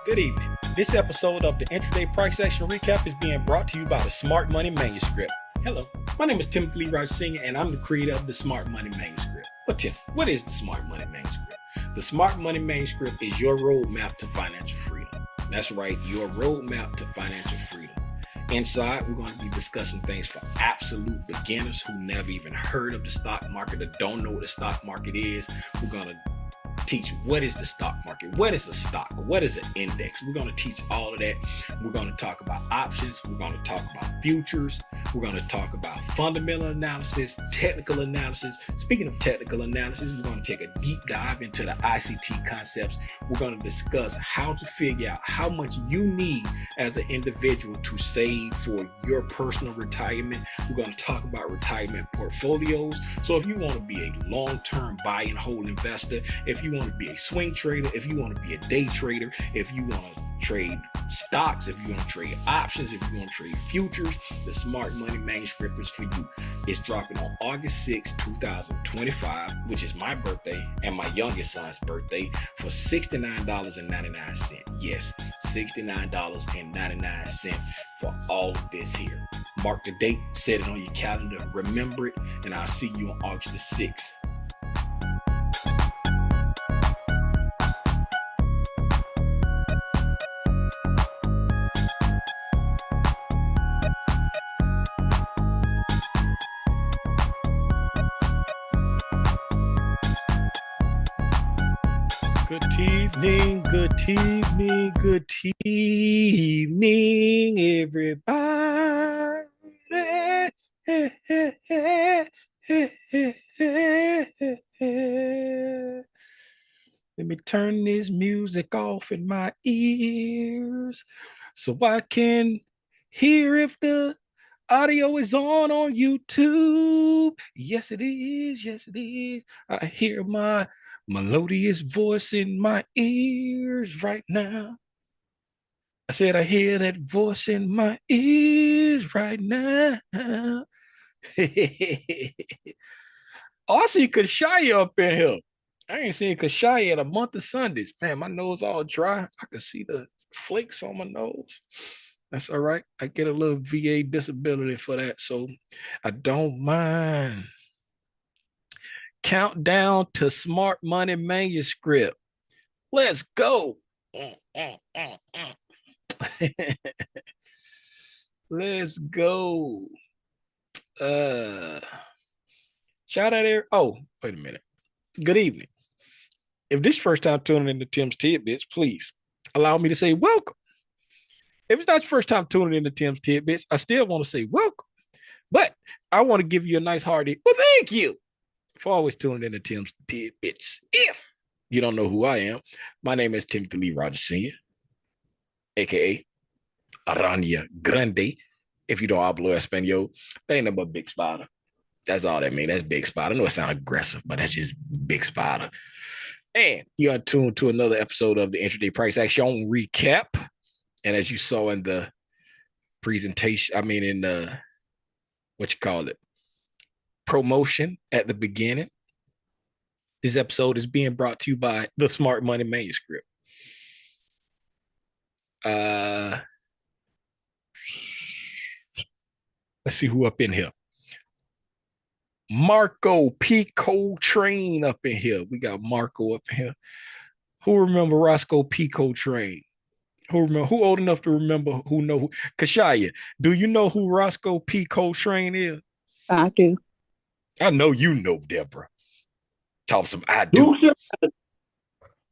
Good evening. This episode of the Intraday Price Action Recap is being brought to you by the Smart Money Manuscript. Hello, my name is Timothy Lee Rogers Sr., and I'm the creator of the Smart Money Manuscript. But Tim, what is the Smart Money Manuscript? The Smart Money Manuscript is your roadmap to financial freedom. That's right, your roadmap to financial freedom. Inside, we're going to be discussing things for absolute beginners who never even heard of the stock market or don't know what the stock market is. We're going to teach what is the stock market, what is a stock, what is an index. We're going to teach all of that. We're going to talk about options. We're going to talk about futures. We're going to talk about fundamental analysis, technical analysis. Speaking of technical analysis, we're going to take a deep dive into the ICT concepts. We're going to discuss how to figure out how much you need as an individual to save for your personal retirement. We're going to talk about retirement portfolios. So if you want to be a long-term buy and hold investor, if you want to be a swing trader, if you want to be a day trader, if you want to trade stocks, if you want to trade options, if you want to trade futures, the Smart Money Manuscript is for you. It's dropping on August 6, 2025, which is my birthday and my youngest son's birthday, for $69.99. Yes, $69.99 for all of this here. Mark the date, set it on your calendar, remember it, and I'll see you on August the 6th. Good evening, everybody. Let me turn this music off in my ears so I can hear if the audio is on YouTube. Yes, it is. Yes, it is. I hear my melodious voice in my ears right now. I said I hear that voice in my ears right now. Oh, I see Kashaya up in here. I ain't seen Kashaya in a month of Sundays. Man, my nose all dry. I can see the flakes on my nose. That's all right. I get a little VA disability for that, so I don't mind. Countdown to Smart Money Manuscript. Let's go. Let's go. Shout out there. Oh, wait a minute. Good evening. If this is first time tuning into Tim's Tidbits, please allow me to say welcome. If it's not your first time tuning into Tim's Tidbits, I still want to say welcome. But I want to give you a nice hearty, well, thank you for always tuning into Tim's Tidbits. If you don't know who I am, my name is Timothy Lee Rogers Sr., a.k.a. Aranya Grande. If you don't hablo Espanol, that ain't nothing but Big Spider. That's all that means. That's Big Spider. I know it sounds aggressive, but that's just Big Spider. And you are tuned to another episode of the Intraday Price Action Recap. And as you saw in the presentation, in the, promotion at the beginning, this episode is being brought to you by the Smart Money Manuscript. Let's see who up in here. Marco Pico Train up in here. We got Marco up in here. Who remember Roscoe Pico Train? Who old enough to remember, who know? Kashaya, do you know who Roscoe Pico Train is? I do. I know you know, Deborah. Talk some I do.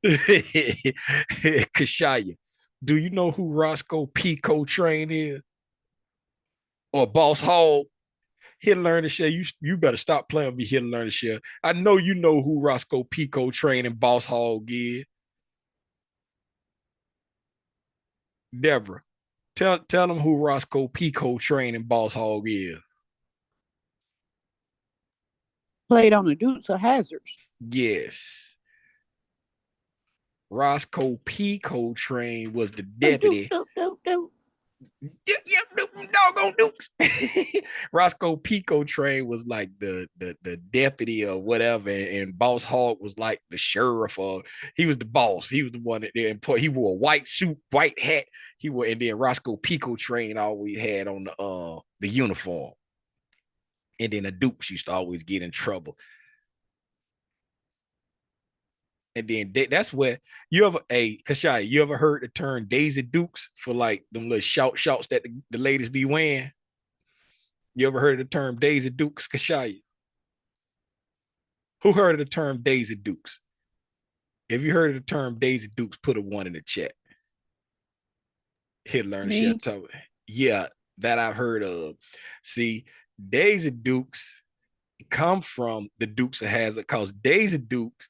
Kashaya, do you know who Roscoe Pico Train is? Or Boss Hall? Here to learn to share. You better stop playing with me. Here to learn to share. I know you know who Roscoe Pico Train and Boss Hog is. Deborah, tell them who Roscoe Pico Train and Boss Hog is. Played on the Dukes of Hazzards. Yes. Roscoe Pico Train was the deputy. Yep, doggone Dukes. Roscoe Pico Train was like the deputy or whatever, and Boss Hogg was like the sheriff, or he was the boss. He was the one that he wore a white suit, white hat. He wore, and then Roscoe Pico Train always had on the uniform. And then the Dukes used to always get in trouble. And then that's where you ever, Kashai, you ever heard the term Daisy Dukes for like them little shorts that the ladies be wearing? You ever heard of the term Daisy Dukes, Kashai? Who heard of the term Daisy Dukes? If you heard of the term Daisy Dukes, put a one in the chat. Here, learn to share Me? talk. Yeah, that I've heard of. See, Daisy Dukes come from the Dukes of Hazzard, because Daisy Dukes,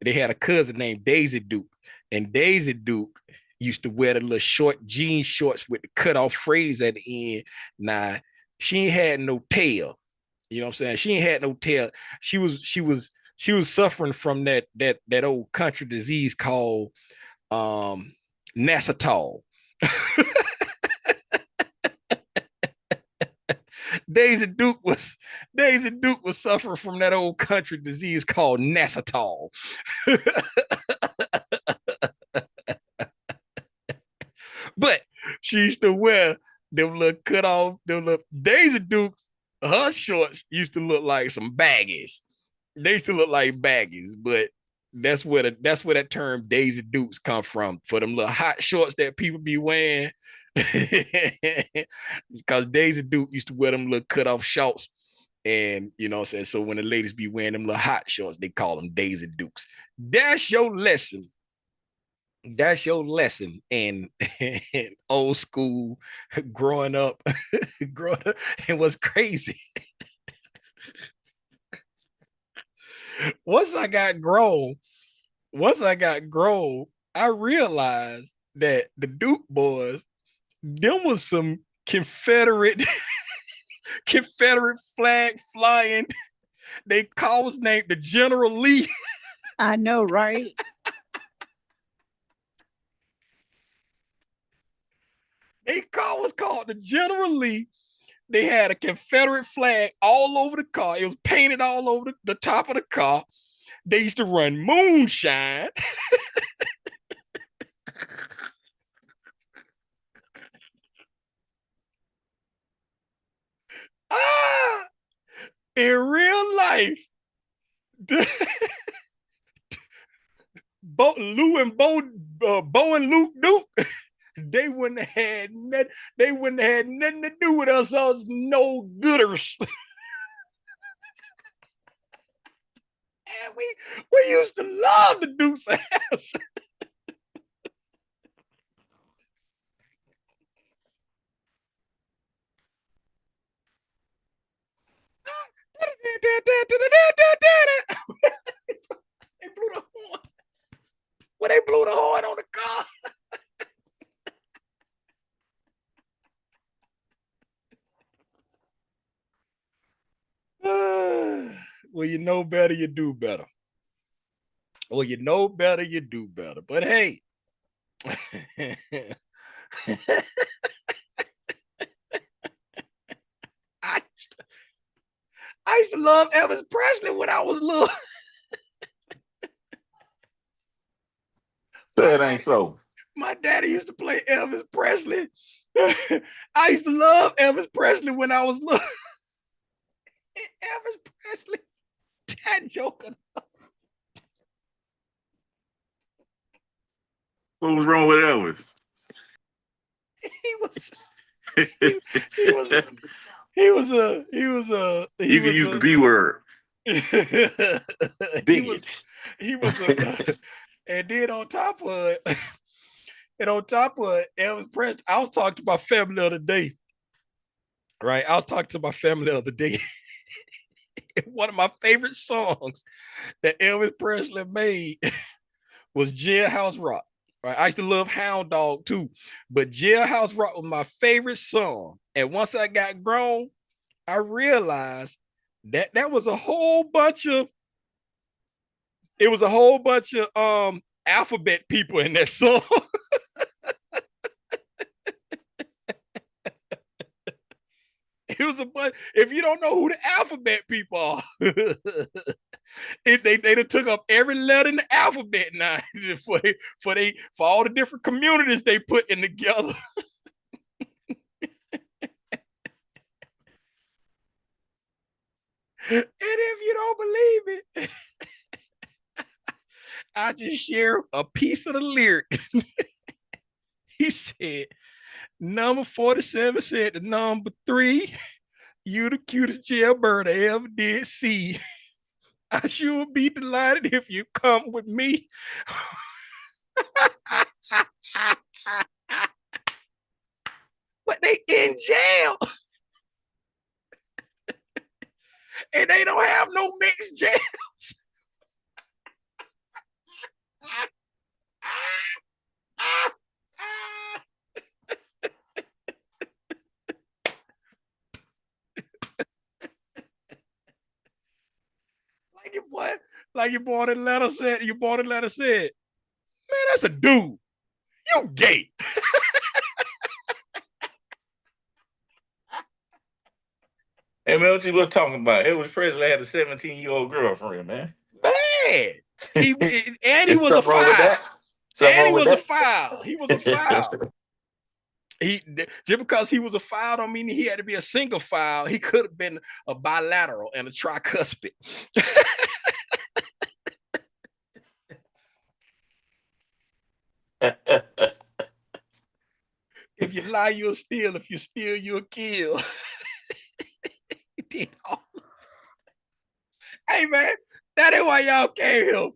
they had a cousin named Daisy Duke, and Daisy Duke used to wear the little short jean shorts with the cut off phrase at the end. Now, she ain't had no tail. You know what I'm saying? She ain't had no tail. She was suffering from that old country disease called Nassatol. Daisy Duke was suffering from that old country disease called Nassatol. But she used to wear them little cut off, them little Daisy Dukes. Her shorts used to look like some baggies. They used to look like baggies, but that's where that term Daisy Dukes come from, for them little hot shorts that people be wearing. Because Daisy Duke used to wear them little cut off shorts. And you know what I'm saying? So when the ladies be wearing them little hot shorts, they call them Daisy Dukes. That's your lesson. That's your lesson in old school growing up. growing up. It was crazy. Once I got grown, I realized that the Duke boys, them was some Confederate flag flying. They call was named the General Lee. I know, right? They was called the General Lee. They had a Confederate flag all over the car. It was painted all over the top of the car. They used to run moonshine. In real life, Bo and Luke Duke, they wouldn't have had nothing to do with us no gooders. And we used to love the Dukes of Hazzard. They blew the horn. When they blew the horn on the car. Well, you know better, you do better. Well, you know better, you do better. But hey, I used to love Elvis Presley when I was little. Say it ain't so. My daddy used to play Elvis Presley. I used to love Elvis Presley when I was little. Elvis Presley, that joker. What was wrong with Elvis? He was You can use the B word. Bigot. He was and then on top of it, Elvis Presley, I was talking to my family the other day. Right? I was talking to my family the other day. One of my favorite songs that Elvis Presley made was Jailhouse Rock. Right? I used to love Hound Dog too, but Jailhouse Rock was my favorite song. And once I got grown, I realized that was a whole bunch of alphabet people in that song. was a bunch. If you don't know who the alphabet people are, they done took up every letter in the alphabet now for all the different communities they put in together. And if you don't believe it, I just share a piece of the lyric. He said, number 47 said the number 3, you the cutest jailbird I ever did see. I sure would be delighted if you come with me. But they in jail. And they don't have no mixed jails. Like your boy in letter said, man, that's a dude. You gay. Hey, man, what you was talking about? Elvis Presley had a 17-year-old girlfriend, man. Man. He There's was a something wrong with foul. that? Something And he wrong with was a that? foul. He was a foul. Just because he was a foul don't mean he had to be a single foul. He could have been a bilateral and a tricuspid. If you lie, you'll steal. If you steal, you'll kill. Hey, man, that ain't why y'all came here.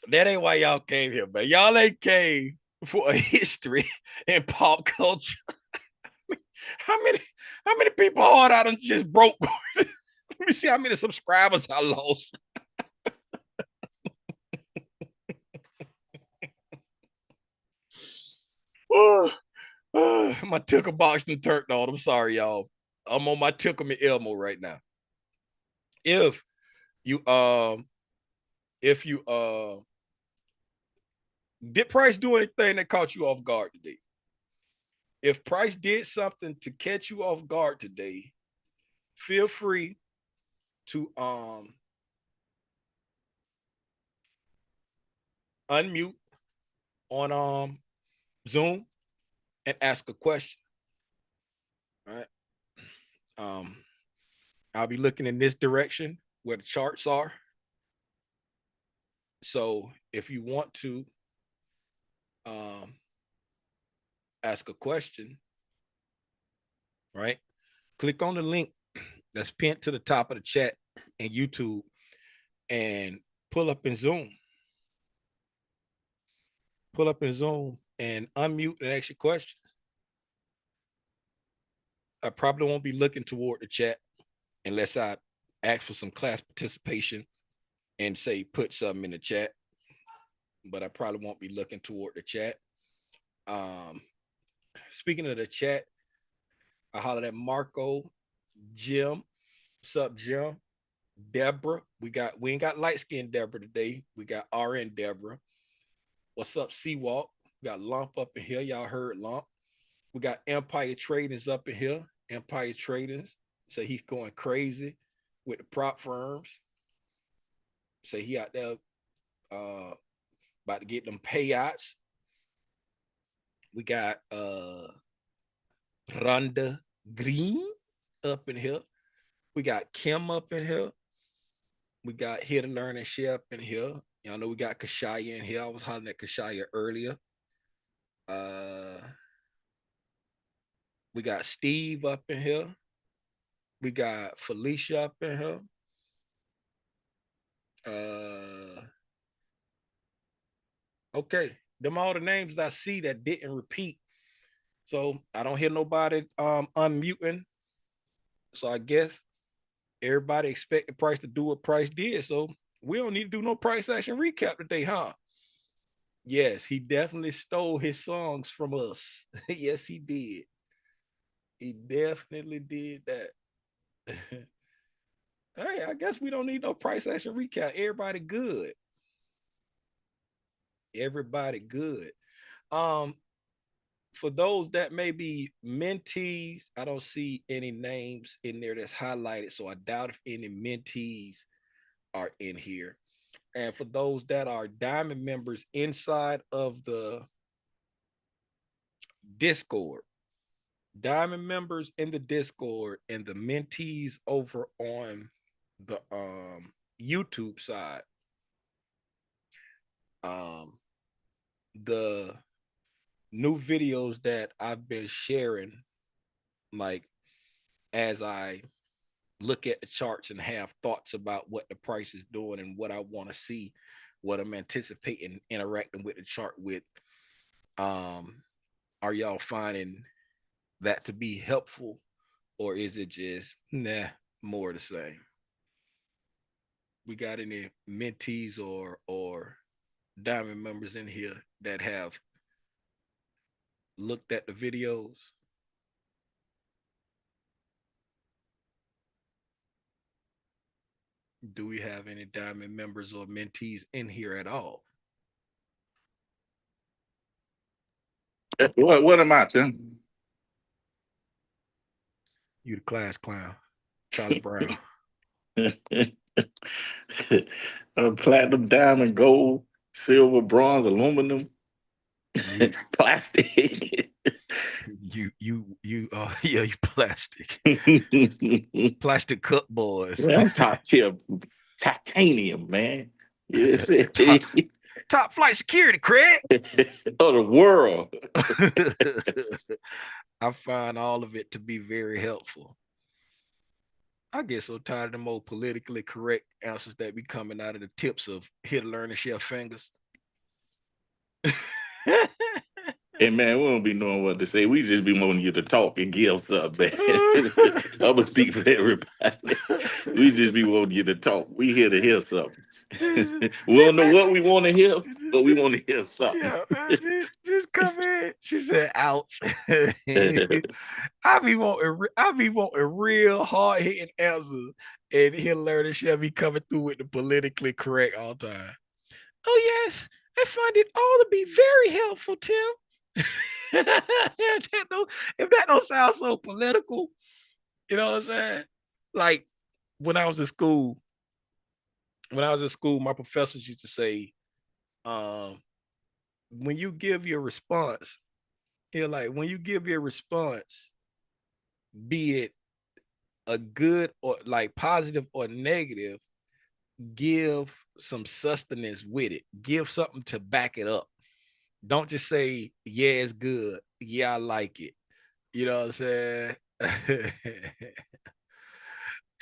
That ain't why y'all came here, man. Y'all ain't came for a history and pop culture. How many people hard out and just broke? Let me see how many subscribers I lost. My tickle box and turned on. I'm sorry, y'all. I'm on my tickle me Elmo right now. If you did Price do anything that caught you off guard today? If Price did something to catch you off guard today, feel free to unmute on Zoom and ask a question. All right. I'll be looking in this direction where the charts are. So if you want to ask a question, right, click on the link that's pinned to the top of the chat in YouTube and pull up in Zoom. Pull up in Zoom and unmute and ask your questions. I probably won't be looking toward the chat unless I ask for some class participation and say put something in the chat, but I probably won't be looking toward the chat. Speaking of the chat, I hollered at Marco, Jim. What's up, Jim? Deborah. We ain't got light-skinned Deborah today. We got RN Deborah. What's up, Seawalk? We got Lump up in here. Y'all heard Lump. We got Empire Tradings up in here. Empire Tradings. So he's going crazy with the prop firms. So he out there about to get them payouts. We got Rhonda Green up in here. We got Kim up in here. We got Here to Learn and Share up in here. Y'all know we got Kashaya in here. I was hollering at Kashaya earlier. We got Steve up in here. We got Felicia up in here. Okay, them all the names I see that didn't repeat. So I don't hear nobody unmuting. So I guess everybody expected Price to do what Price did. So we don't need to do no price action recap today, huh? Yes, he definitely stole his songs from us. Yes, he did. He definitely did that. Hey, I guess we don't need no price action recap. Everybody good. Everybody good. for those that may be mentees, I don't see any names in there that's highlighted, so I doubt if any mentees are in here. And for those that are diamond members inside of the Discord, diamond members in the Discord and the mentees over on the YouTube side, the new videos that I've been sharing, like as I look at the charts and have thoughts about what the price is doing and what I want to see, what I'm anticipating interacting with the chart with. Are y'all finding that to be helpful, or is it just more the same? We got any mentees or diamond members in here that have looked at the videos? Do we have any diamond members or mentees in here at all? What am I, Tim? You the class clown, Charlie Brown. Platinum, diamond, gold, silver, bronze, aluminum, You plastic. yeah, you plastic. Plastic cup boys. I'm top tier titanium, man. Yes, top, top flight security, Craig. of the world. I find all of it to be very helpful. I get so tired of the more politically correct answers that be coming out of the tips of hit, learn, and share fingers. Hey man, we don't be knowing what to say. We just be wanting you to talk and give something, man. I'm gonna speak for everybody. We just be wanting you to talk. We here to hear something. We don't know what we want to hear, but we want to hear something. Yeah, just come in. She said, "Ouch." I be wanting real hard hitting answers, and he'll learn and she'll be coming through with the politically correct all the time. Oh yes, I find it all to be very helpful, Tim. If that don't sound so political, you know what I'm saying? Like when I was in school, my professors used to say, when you give your response, when you give your response, be it a good or like positive or negative, give some sustenance with it. Give something to back it up. Don't just say, yeah, it's good. Yeah, I like it. You know what I'm saying?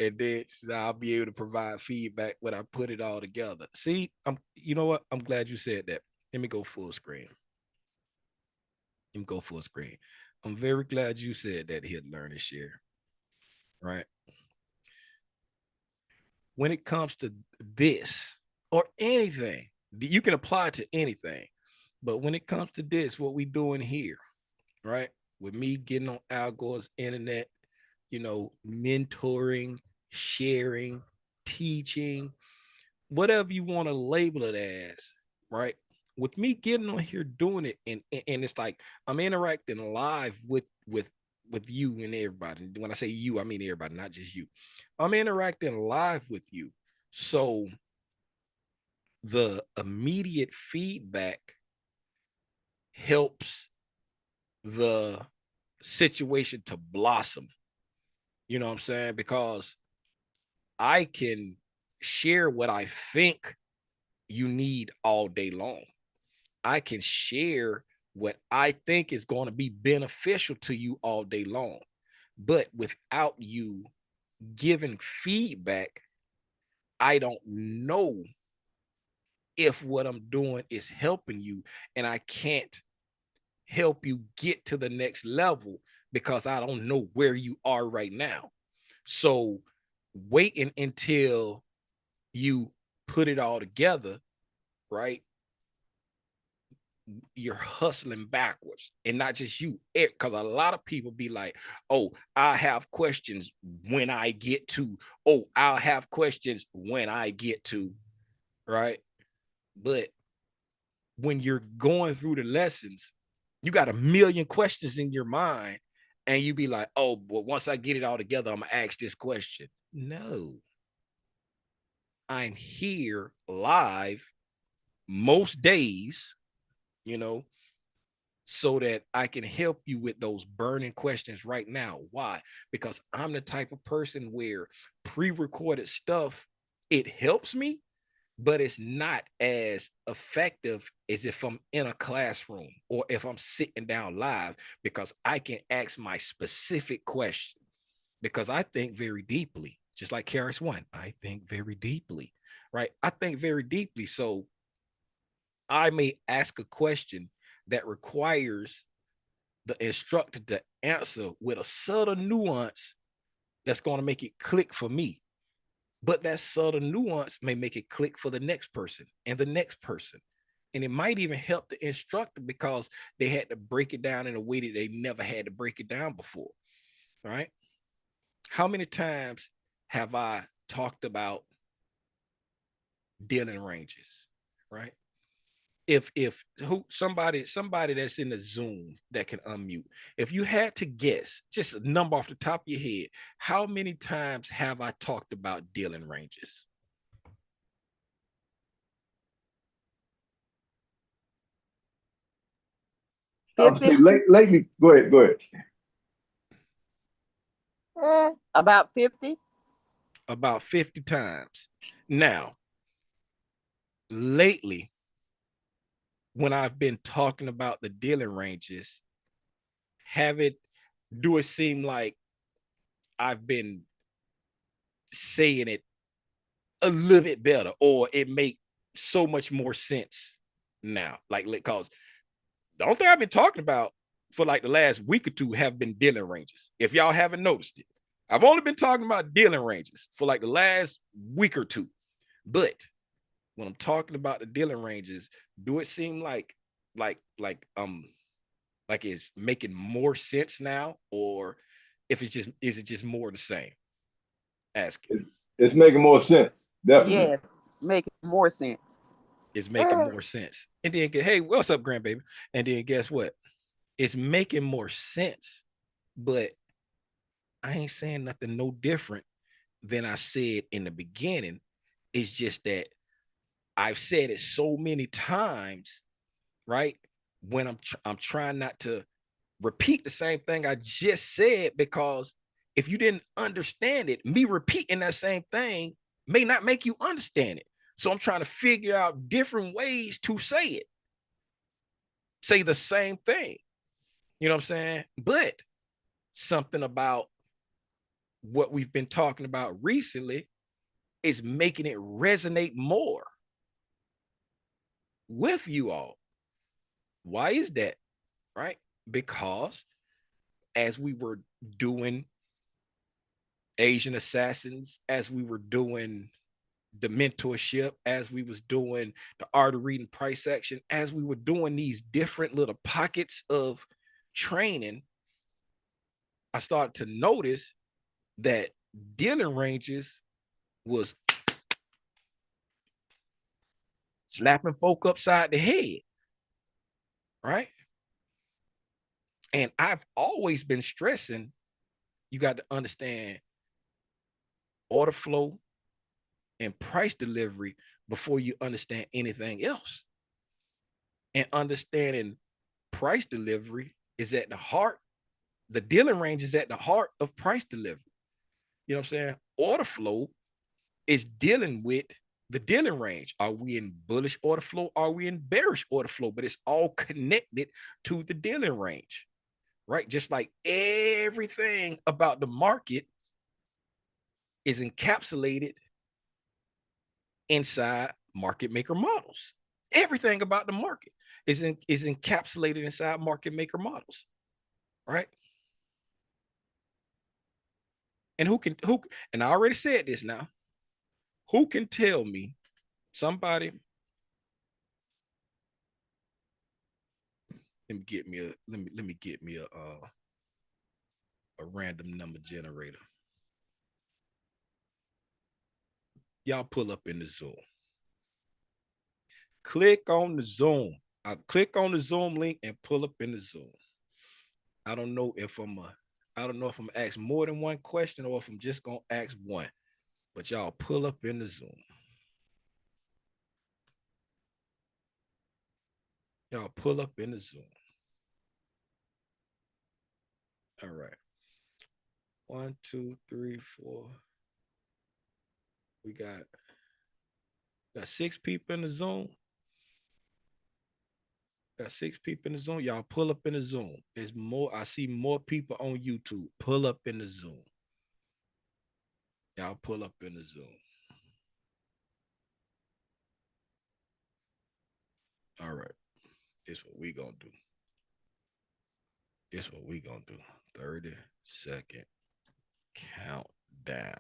And then I'll be able to provide feedback when I put it all together. See, you know what? I'm glad you said that. Let me go full screen. I'm very glad you said that here, learn and share. Right. When it comes to this or anything, you can apply it to anything. But when it comes to this, what we doing here, right? With me getting on Al Gore's internet, mentoring, sharing, teaching, whatever you want to label it as, right? With me getting on here doing it, and it's like I'm interacting live with you and everybody. When I say you, I mean everybody, not just you. I'm interacting live with you. So the immediate feedback helps the situation to blossom. You know what I'm saying? Because I can share what I think you need all day long. I can share what I think is going to be beneficial to you all day long. But without you giving feedback, I don't know if what I'm doing is helping you, and I can't help you get to the next level because I don't know where you are right now. So waiting until you put it all together, right? You're hustling backwards, and not just you, because a lot of people be like, oh, I have questions when I get to, oh, I'll have questions when I get to, right? But when you're going through the lessons, You got a million questions in your mind, and you be like, oh, well, once I get it all together, I'm gonna ask this question. No, I'm here live most days, you know, so that I can help you with those burning questions right now. Why? Because I'm the type of person where pre-recorded stuff, it helps me, but it's not as effective as if I'm in a classroom or if I'm sitting down live, because I can ask my specific question, because I think very deeply, just like Karis One. I think very deeply, right? I think very deeply. So I may ask a question that requires the instructor to answer with a subtle nuance that's going to make it click for me. But that subtle nuance may make it click for the next person and the next person. And it might even help the instructor because they had to break it down in a way that they never had to break it down before. Right? How many times have I talked about dealing ranges? Right? If who somebody that's in the Zoom that can unmute, if you had to guess just a number off the top of your head, how many times have I talked about dealing ranges? Obviously, 50? lately, go ahead, go ahead. About 50? About 50 times. Now, lately, when I've been talking about the dealing ranges, do it seem like I've been saying it a little bit better, or it make so much more sense now? Like, because the only thing I've been talking about for like the last week or two have been dealing ranges. If y'all haven't noticed it, I've only been talking about dealing ranges for like the last week or two. But when I'm talking about the dealing ranges, do it seem like like it's making more sense now, or if it's just is it just more the same? Ask it. It's making more sense, definitely. Yes, making more sense. It's making more sense. And then hey, what's up, grandbaby? And then guess what? It's making more sense, but I ain't saying nothing no different than I said in the beginning. It's just that I've said it so many times, right? When I'm trying not to repeat the same thing I just said, because if you didn't understand it, me repeating that same thing may not make you understand it. So I'm trying to figure out different ways to say the same thing. You know what I'm saying? But something about what we've been talking about recently is making it resonate more with you all. Why is that? Right? Because as we were doing Asian Assassins, as we were doing the mentorship, as we was doing the art of reading price action, as we were doing these different little pockets of training, I started to notice that dealing ranges was slapping folk upside the head, right? And I've always been stressing, you got to understand order flow and price delivery before you understand anything else. And understanding price delivery is at the heart, the dealing range is at the heart of price delivery. You know what I'm saying? Order flow is dealing with the dealing range. Are we in bullish order flow? Are we in bearish order flow? But it's all connected to the dealing range, right? Just like everything about the market is encapsulated inside market maker models. Everything about the market is encapsulated inside market maker models, right? And and I already said this now. Who can tell me somebody? Let me get me a random number generator. Y'all pull up in the Zoom. Click on the Zoom. I click on the Zoom link and pull up in the Zoom. I don't know if I'm ask more than one question or if I'm just gonna ask one. But y'all pull up in the Zoom. Y'all pull up in the Zoom. All right. 1, 2, 3, 4. We got 6 people in the Zoom. Got 6 people in the Zoom. Y'all pull up in the Zoom. There's more. I see more people on YouTube. Pull up in the Zoom. Y'all pull up in the Zoom. All right. This what we gonna do. This what we gonna do. 30-second countdown.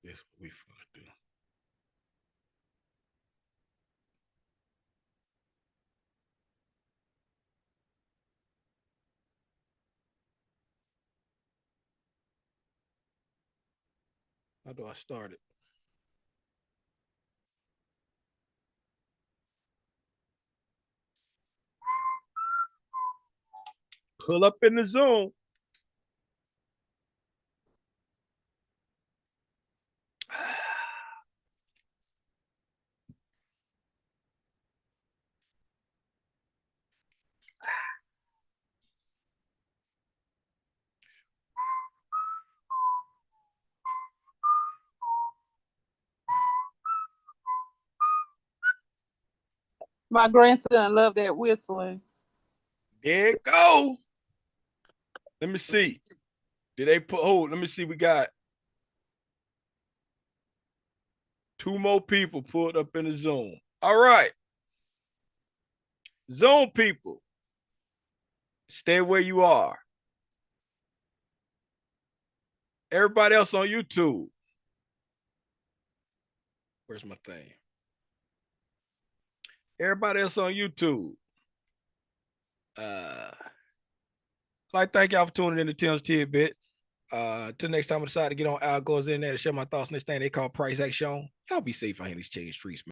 This what we finna do. How do I start it? Pull up in the Zoom. My grandson loved that whistling. There it go. Let me see. Did they put, let me see. We got 2 more people pulled up in the Zoom. All right. Zoom people, stay where you are. Everybody else on YouTube. Where's my thing? Everybody else on YouTube. Like, thank y'all for tuning in to Tim's Tidbit. Till next time I decide to get on Al Gore's in there to share my thoughts on this thing they call price action. Y'all be safe out here in these chicken streets, man.